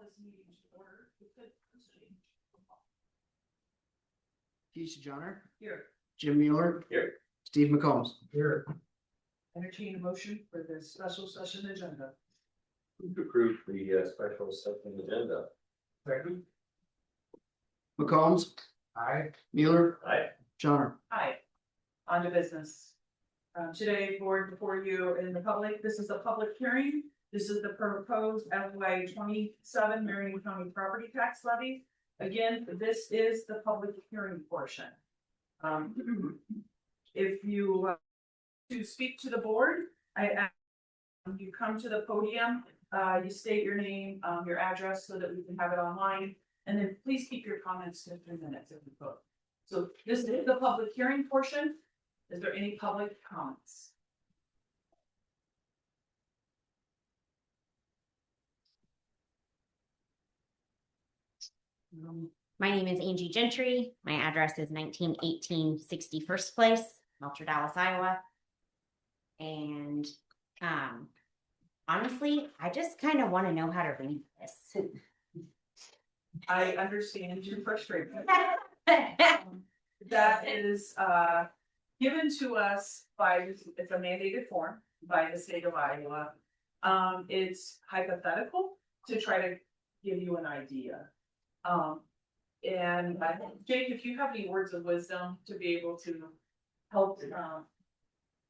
this meeting to order. We could proceed. Keisha Johnner, Here, Jim Mueller. Here. Steve McCombs. Here. entertain a motion for the special session agenda. Move to approve the special session agenda. Second. McCombs, Aye. Mueller, Aye. Johnner. Hi, on to business. Today, board before you in the public, this is a public hearing. This is the proposed FY 27 Marion County property tax levy. Again, this is the public hearing portion. If you to speak to the board, you come to the podium, you state your name, your address so that we can have it online. And then please keep your comments to 3 minutes if you could. So this is the public hearing portion. Is there any public comments? My name is Angie Gentry. My address is 1918 61st Place, Melcher, Dallas, Iowa. And honestly, I just kind of want to know how to read this. I understand your frustration. That is given to us by, it's a mandated form by the state of Iowa. It's hypothetical to try to give you an idea. And Jake, if you have any words of wisdom to be able to help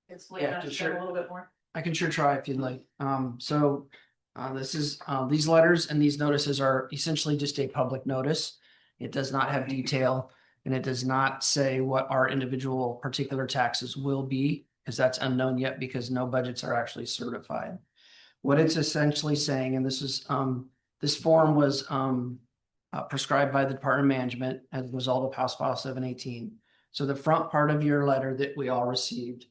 explain that to a little bit more. I can sure try if you'd like. This is these letters and these notices are essentially just a public notice. It does not have detail and it does not say what our individual particular taxes will be, because that's unknown yet because no budgets are actually certified. What it's essentially saying, and this is this form was prescribed by the Department of Management as a result of House File 718. So the front part of your letter that we all received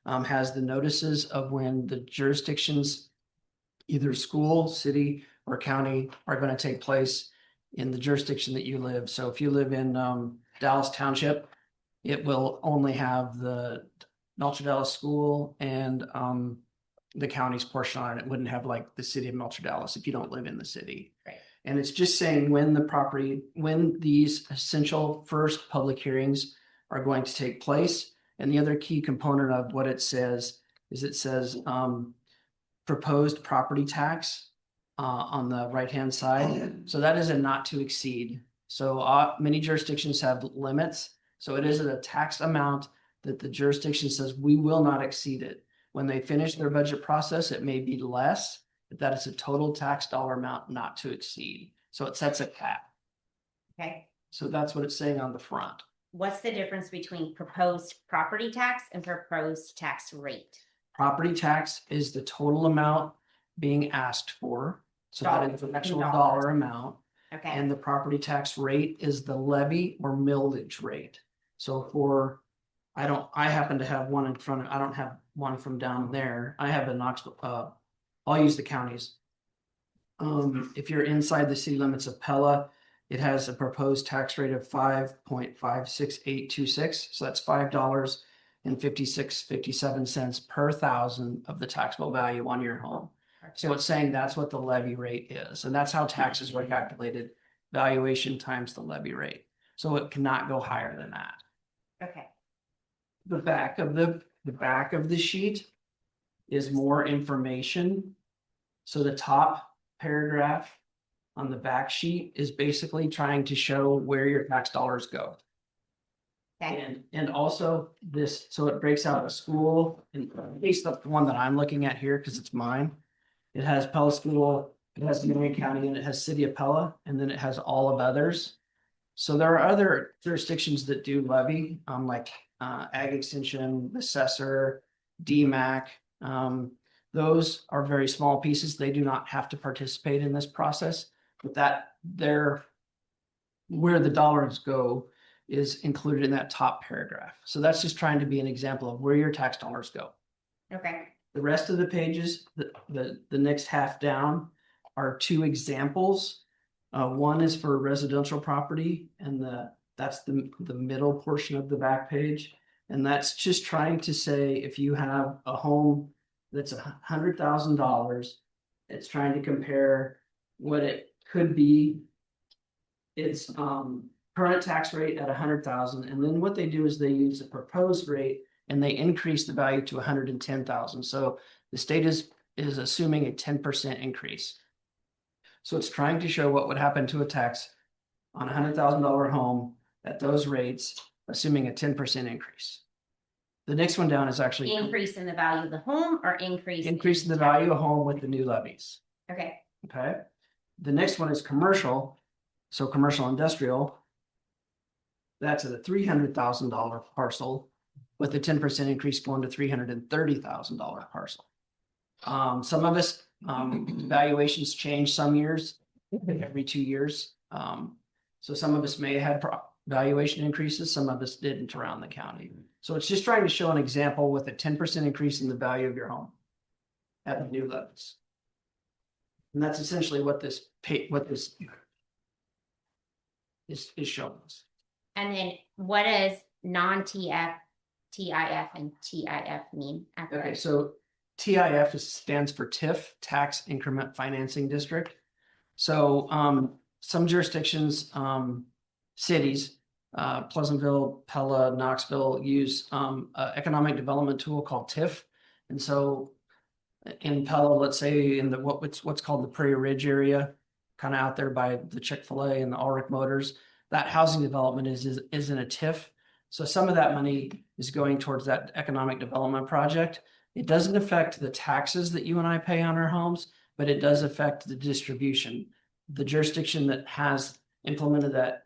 has the notices of when the jurisdictions, either school, city, or county, are going to take place in the jurisdiction that you live. So if you live in Dallas Township, it will only have the Melcher Dallas School and the county's portion on it. It wouldn't have like the city of Melcher Dallas if you don't live in the city. Right. And it's just saying when these essential first public hearings are going to take place. And the other key component of what it says is it says proposed property tax on the right-hand side. So that is a not to exceed. So many jurisdictions have limits. So it is a tax amount that the jurisdiction says we will not exceed it. When they finish their budget process, it may be less, but that is a total tax dollar amount not to exceed. So it sets a cap. Okay. So that's what it's saying on the front. What's the difference between proposed property tax and proposed tax rate? Property tax is the total amount being asked for. So that is the actual dollar amount. Okay. And the property tax rate is the levy or millage rate. So for, I happen to have one in front of, I don't have one from down there. I have a Knoxville, I'll use the counties. If you're inside the city limits of Pella, it has a proposed tax rate of 5.56826. So that's $5.57 per thousand of the taxable value on your home. So it's saying that's what the levy rate is. And that's how taxes were calculated. Valuation times the levy rate. So it cannot go higher than that. Okay. The back of the sheet is more information. So the top paragraph on the back sheet is basically trying to show where your tax dollars go. Okay. And also this, so it breaks out a school, and at least the one that I'm looking at here, because it's mine. It has Pella School, it has Marion County, and it has City of Pella, and then it has all of others. So there are other jurisdictions that do levy, like Ag Extension, Assessor, DMAC. Those are very small pieces. They do not have to participate in this process, but where the dollars go is included in that top paragraph. So that's just trying to be an example of where your tax dollars go. Okay. The rest of the pages, the next half down, are two examples. One is for residential property, and that's the middle portion of the back page. And that's just trying to say if you have a home that's $100,000, it's trying to compare what it could be its current tax rate at 100,000, and then what they do is they use the proposed rate and they increase the value to 110,000. So the state is assuming a 10% increase. So it's trying to show what would happen to a tax on a $100,000 home at those rates, assuming a 10% increase. The next one down is actually Increase in the value of the home or increase? increase in the value of home with the new levies. Okay, Okay. The next one is commercial. So commercial industrial. That's at a $300,000 parcel with a 10% increase going to $330,000 parcel. Some of us, valuations change some years, every 2 years. So some of us may have had valuation increases, some of us didn't around the county. So it's just trying to show an example with a 10% increase in the value of your home at the new levels. And that's essentially what this is showing us. and then what does non-TF, TIF and TIF mean? after Okay, that? so TIF stands for TIF, Tax Increment Financing District. So some jurisdictions, cities, Pleasantville, Pella, Knoxville use an economic development tool called TIF. And so in Pella, let's say in the what's called the Prairie Ridge area, kind of out there by the Chick-fil-A and the Ulrich Motors, that housing development is in a TIF. So some of that money is going towards that economic development project. It doesn't affect the taxes that you and I pay on our homes, but it does affect the distribution. The jurisdiction that has implemented that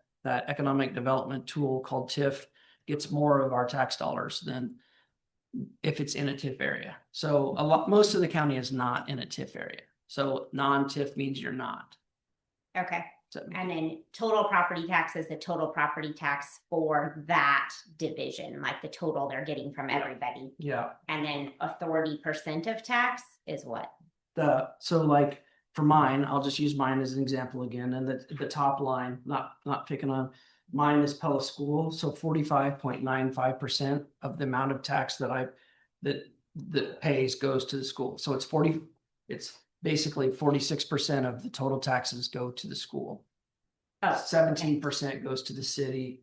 economic development tool called TIF gets more of our tax dollars than if it's in a TIF area. So most of the county is not in a TIF area. So non-TIF means you're not. Okay, So, and then total property tax is the total property tax for that division, like the total they're getting from everybody. yeah. And then authority percent of tax is what? So like for mine, I'll just use mine as an example again. And the top line, not picking on mine is Pella School. So 45.95% of the amount of tax that pays goes to the school. So it's basically 46% of the total taxes go to the school. Oh, 17% goes to the city.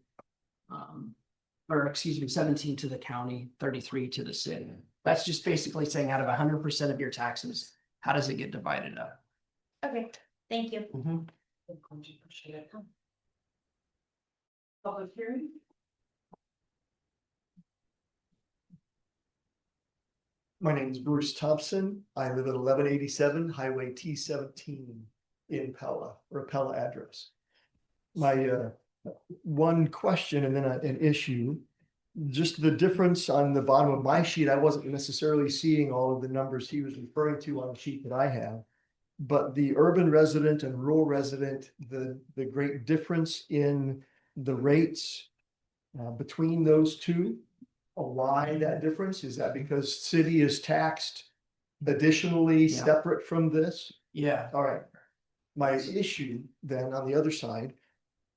Or excuse me, 17 to the county, 33 to the city. That's just basically saying out of 100% of your taxes, how does it get divided up? okay, thank you. Public hearing? My name is Bruce Thompson. I live at 1187 Highway T17 in Pella, or a Pella address. My one question and then an issue, just the difference on the bottom of my sheet, I wasn't necessarily seeing all of the numbers he was referring to on the sheet that I have. But the urban resident and rural resident, the great difference in the rates between those two. Why that difference? Is that because city is taxed additionally Yeah. separate from this? Yeah. All right. My issue then on the other side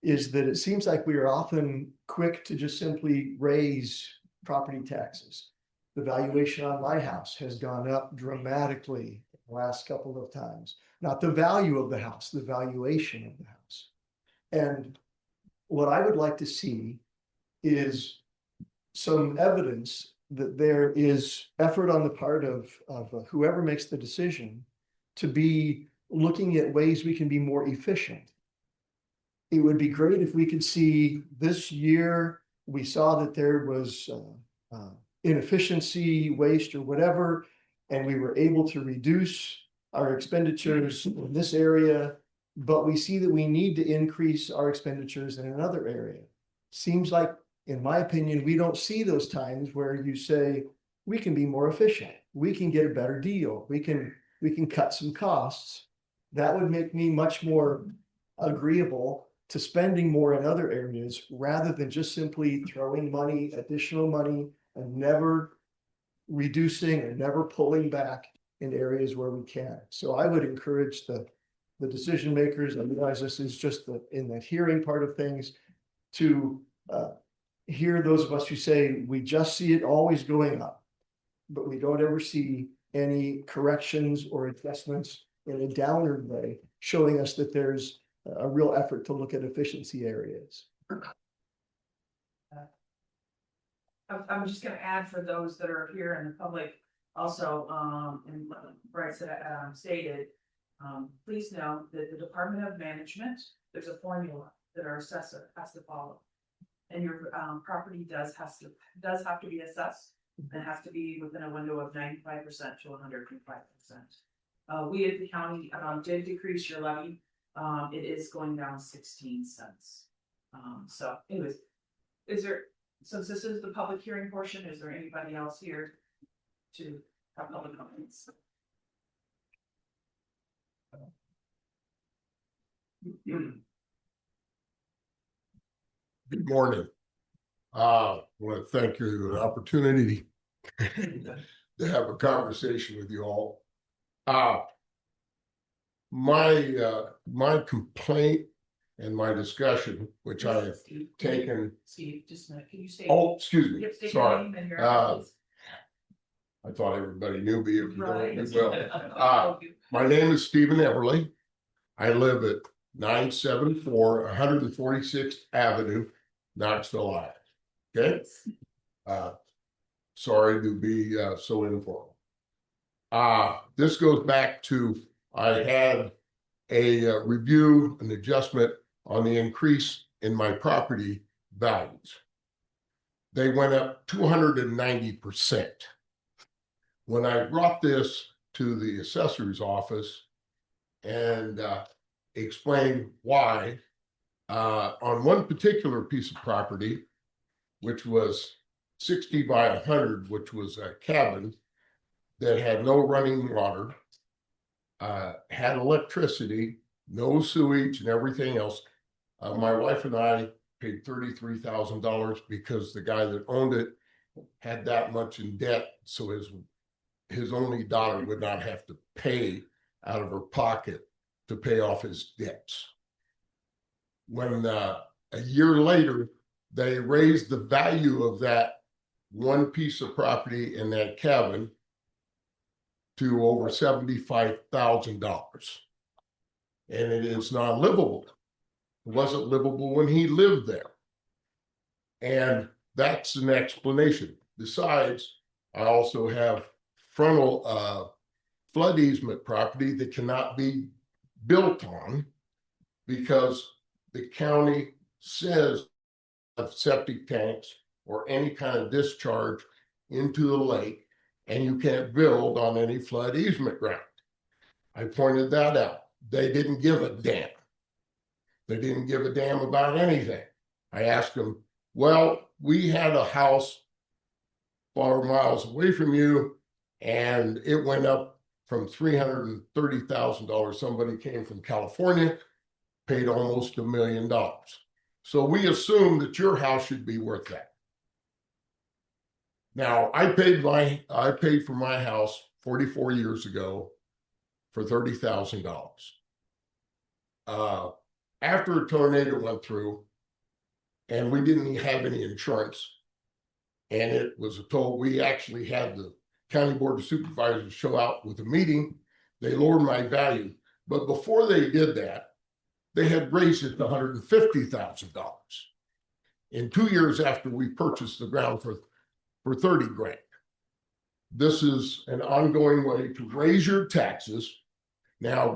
is that it seems like we are often quick to just simply raise property taxes. The valuation on my house has gone up dramatically the last couple of times. Not the value of the house, the valuation of the house. And what I would like to see is some evidence that there is effort on the part of whoever makes the decision to be looking at ways we can be more efficient. It would be great if we could see this year, we saw that there was inefficiency, waste or whatever, and we were able to reduce our expenditures in this area, but we see that we need to increase our expenditures in another area. Seems like, in my opinion, we don't see those times where you say, we can be more efficient, we can get a better deal, we can cut some costs. That would make me much more agreeable to spending more in other areas rather than just simply throwing money, additional money, and never reducing or never pulling back in areas where we can. So I would encourage the decision makers, I realize this is just in the hearing part of things, to hear those of us who say we just see it always going up, but we don't ever see any corrections or adjustments in a downward way showing us that there's a real effort to look at efficiency areas. I'm just gonna add for those that are here in the public also, and Bryce stated, please know that the Department of Management, there's a formula that our assessor has to follow. And your property does have to be assessed, and has to be within a window of 95% to 105%. We at the county did decrease your levy. It is going down 16 cents. So anyways, since this is the public hearing portion, is there anybody else here to have public comments? Good morning. I want to thank you for the opportunity to have a conversation with you all. My complaint and my discussion, which I have taken. Steve, just a minute, can you state? Oh, excuse me. Yep, state your Sorry. name and your address, I thought everybody knew me. If you right? don't, you will. My name is Stephen Everly. I live at 974 146th Avenue, Knoxville, Iowa. Okay. Sorry to be so informal. This goes back to, I had a review, an adjustment on the increase in my property values. They went up 290%. When I brought this to the assessor's office and explained why, on one particular piece of property, which was 60 by 100, which was a cabin that had no running water, had electricity, no sewage and everything else. My wife and I paid $33,000 because the guy that owned it had that much in debt. So his only daughter would not have to pay out of her pocket to pay off his debts. When a year later, they raised the value of that one piece of property in that cabin to over $75,000. And it is not livable. It wasn't livable when he lived there. And that's an explanation. Besides, I also have frontal flood easement property that cannot be built on because the county says of septic tanks or any kind of discharge into the lake, and you can't build on any flood easement ground. I pointed that out. They didn't give a damn. They didn't give a damn about anything. I asked them, well, we had a house 4 miles away from you, and it went up from $330,000. Somebody came from California, paid almost $1 million. So we assume that your house should be worth that. Now, I paid for my house 44 years ago for $30,000. After a tornado went through, and we didn't have any insurance, and it was told, we actually had the County Board of Supervisors show out with a meeting. They lowered my value, but before they did that, they had raised it to $150,000. In 2 years after we purchased the ground for 30 grand. This is an ongoing way to raise your taxes. Now,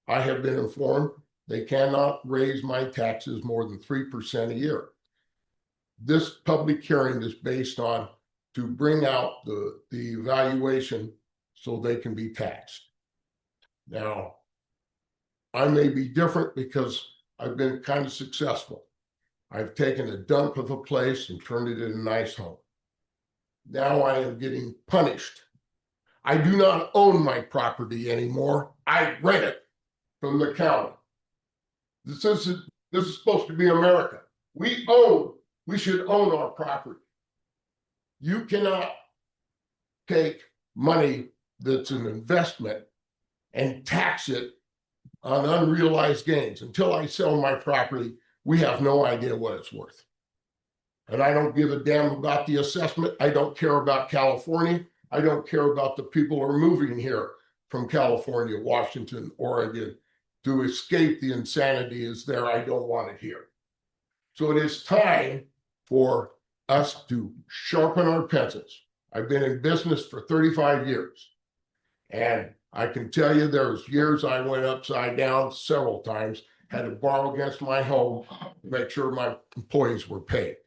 I have been informed they cannot raise my taxes more than 3% a year. This public hearing is based on to bring out the evaluation so they can be taxed. Now, I may be different because I've been kind of successful. I've taken a dump of a place and turned it into a nice home. Now I am getting punished. I do not own my property anymore. I rent it from the county. This is supposed to be America. We should own our property. You cannot take money that's an investment and tax it on unrealized gains. Until I sell my property, we have no idea what it's worth. And I don't give a damn about the assessment. I don't care about California. I don't care about the people who are moving here from California, Washington, Oregon, to escape the insanity is there. I don't want it here. So it is time for us to sharpen our pencils. I've been in business for 35 years. And I can tell you there's years I went upside down several times, had to borrow against my home to make sure my employees were paid.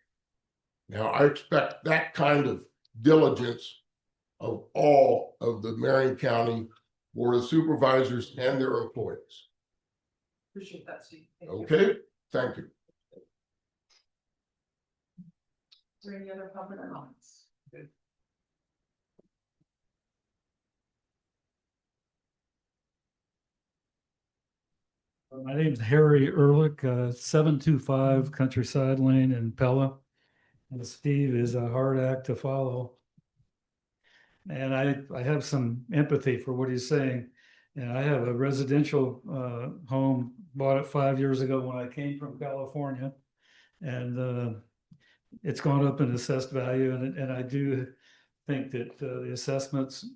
Now, I expect that kind of diligence of all of the Marion County Board of Supervisors and their employees. Appreciate that, Steve. Thank you. Okay, thank you. Is there any other public comments? My name's Harry Ehrlich, 725 Countryside Lane in Pella. And Steve is a hard act to follow. And I have some empathy for what he's saying. And I have a residential home, bought it 5 years ago when I came from California. And it's gone up in assessed value. And I do think that the assessments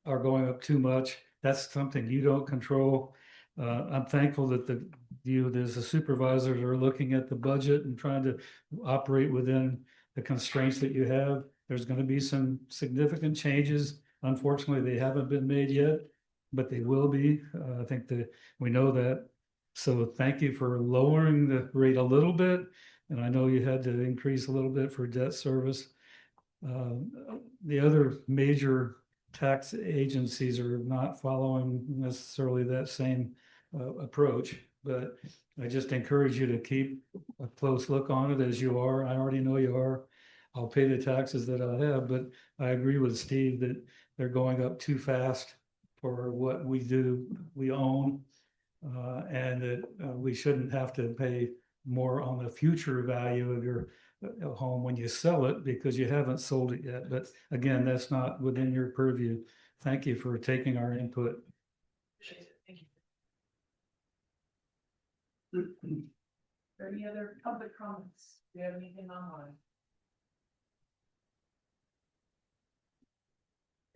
are going up too much. That's something you don't control. I'm thankful that the supervisors are looking at the budget and trying to operate within the constraints that you have. There's going to be some significant changes. Unfortunately, they haven't been made yet, but they will be. I think that we know that. So thank you for lowering the rate a little bit. And I know you had to increase a little bit for debt service. The other major tax agencies are not following necessarily that same approach, but I just encourage you to keep a close look on it as you are. I already know you are. I'll pay the taxes that I have, but I agree with Steve that they're going up too fast for what we do, we own, and that we shouldn't have to pay more on the future value of your home when you sell it because you haven't sold it yet. But again, that's not within your purview. Thank you for taking our input. Appreciate it. Thank you. Are there any other public comments? Do you have anything online?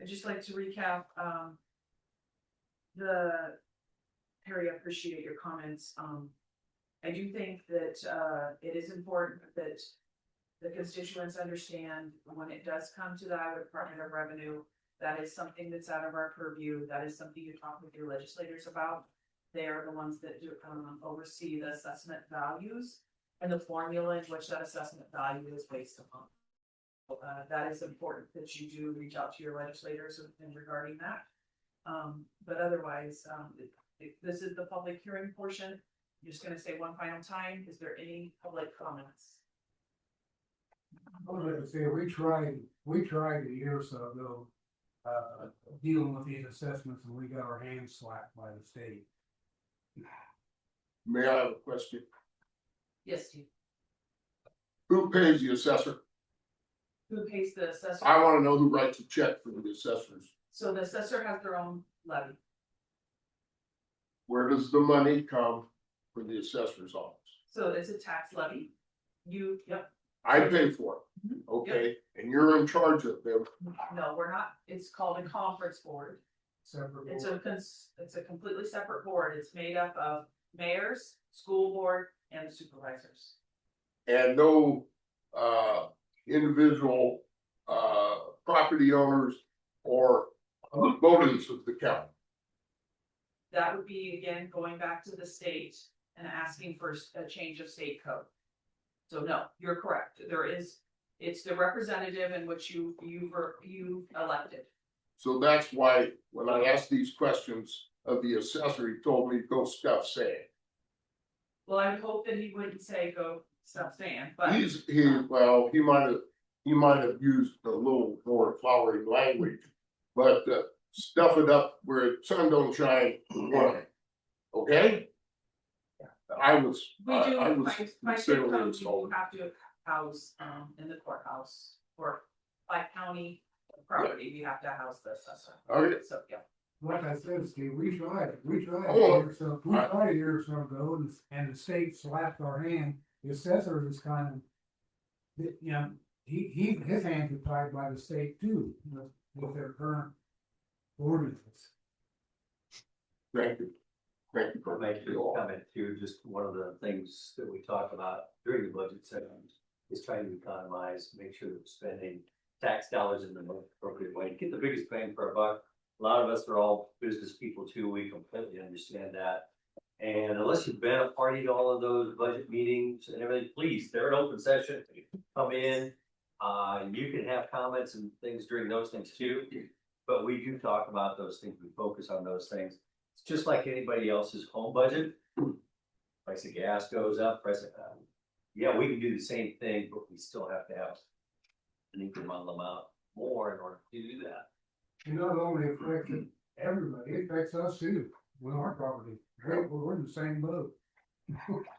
I'd just like to recap, Harry, I appreciate your comments. I do think that it is important that the constituents understand when it does come to the Iowa Department of Revenue, that is something that's out of our purview. That is something you talk with your legislators about. They are the ones that do oversee the assessment values and the formula in which that assessment value is based upon. That is important that you do reach out to your legislators in regarding that. But otherwise, this is the public hearing portion. I'm just going to say one final time. Is there any public comments? I would like to say, we tried a year or so ago, dealing with these assessments and we got our hands slapped by the state. May I have a question? Yes, Steve. Who pays the assessor? Who pays the assessor? I want to know who writes a check for the assessors. So the assessor has their own levy. Where does the money come for the assessor's office? So it's a tax levy. Yep. I pay for it, Mhm. okay, and you're in charge of them. No, we're not. It's called a conference board. Separate It's board. it's a completely separate board. It's made up of mayors, school board, and the supervisors. And no individual property owners or voters of the county. That would be, again, going back to the state and asking for a change of state code. So no, you're correct. It's the representative in which you elected. So that's why when I asked these questions of the assessor, he told me go stuff saying. Well, I would hope that he wouldn't say go stop saying, but He might have used a little more flowery language, but stuff it up where sun don't shine. Okay? I was we do, by state sincerely code, you insulted. have to house in the courthouse or by county property, we have to house the assessor. Okay. So, yeah. Like I said, Steve, we tried Oh, a year or so ago, and the state slapped our hand. The assessor is kind of, you know, his hands are tied by the state too, with their current ordinances. Thank you. Great. Make a comment too, just one of the things that we talked about during the budget session is trying to economize, make sure that we're spending tax dollars in the most appropriate way, get the biggest bang for our buck. A lot of us are all business people too, we completely understand that. And unless you've been a party to all of those budget meetings and everything, please, they're an open session, come in. You can have comments and things during those things too, but we do talk about those things, we focus on those things. It's just like anybody else's home budget. Price of gas goes up, yeah, we can do the same thing, but we still have to have an incremental amount more in order to do that. It not only affects everybody, it affects us too, with our property. We're in the same boat.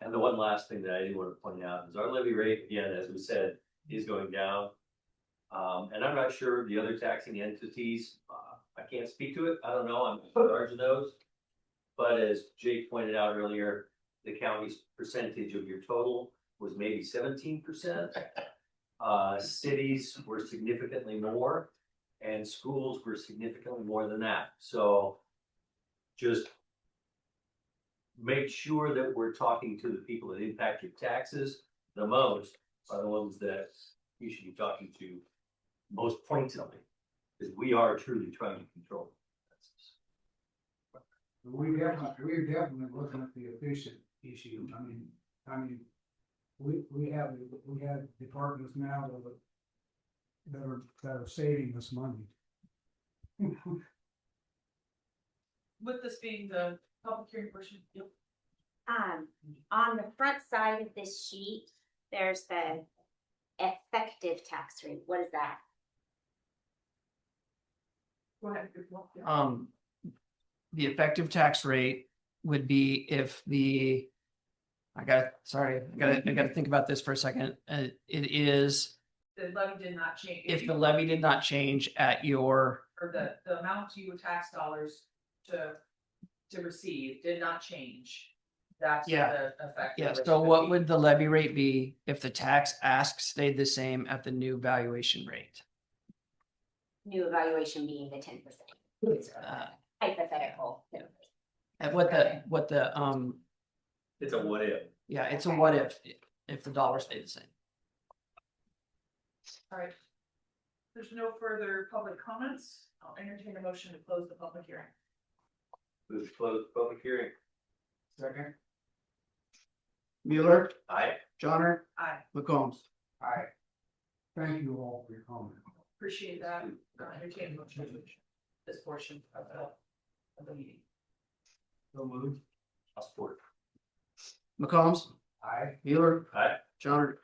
And the one last thing that I did want to point out is our levy rate, again, as we said, is going down. And I'm not sure the other taxing entities, I can't speak to it, I don't know, I'm in charge of those. But as Jake pointed out earlier, the county's percentage of your total was maybe 17%. Cities were significantly more, and schools were significantly more than that. So just make sure that we're talking to the people that impact your taxes the most are the ones that you should be talking to most pointedly, because we are truly trying to control taxes. We're definitely looking at the efficient issue. I mean, we have departments now that are saving us money. With this being the public hearing portion, On the front side of this sheet, there's the effective tax rate. What is that? go ahead. The effective tax rate would be if I gotta think about this for a second. It is The levy did not change. if the levy did not change at your, Or the amount you tax dollars to receive did not change. That's Yeah. the effect. yeah, so what would the levy rate be if the tax ask stayed the same at the new valuation rate? New evaluation being the 10%. Hypothetical. At what the, It's a what if. yeah, it's a what if the dollar stayed the same. All right. There's no further public comments. I'll entertain a motion to close the public hearing. Move to close the public hearing. Second, Mueller, Aye. Johnner, Aye, McCombs. I thank you all for your comment. appreciate that. Entertain a motion to this portion of the meeting. So moved. I'll support. McCombs, Aye. Mueller, Aye. Johnner,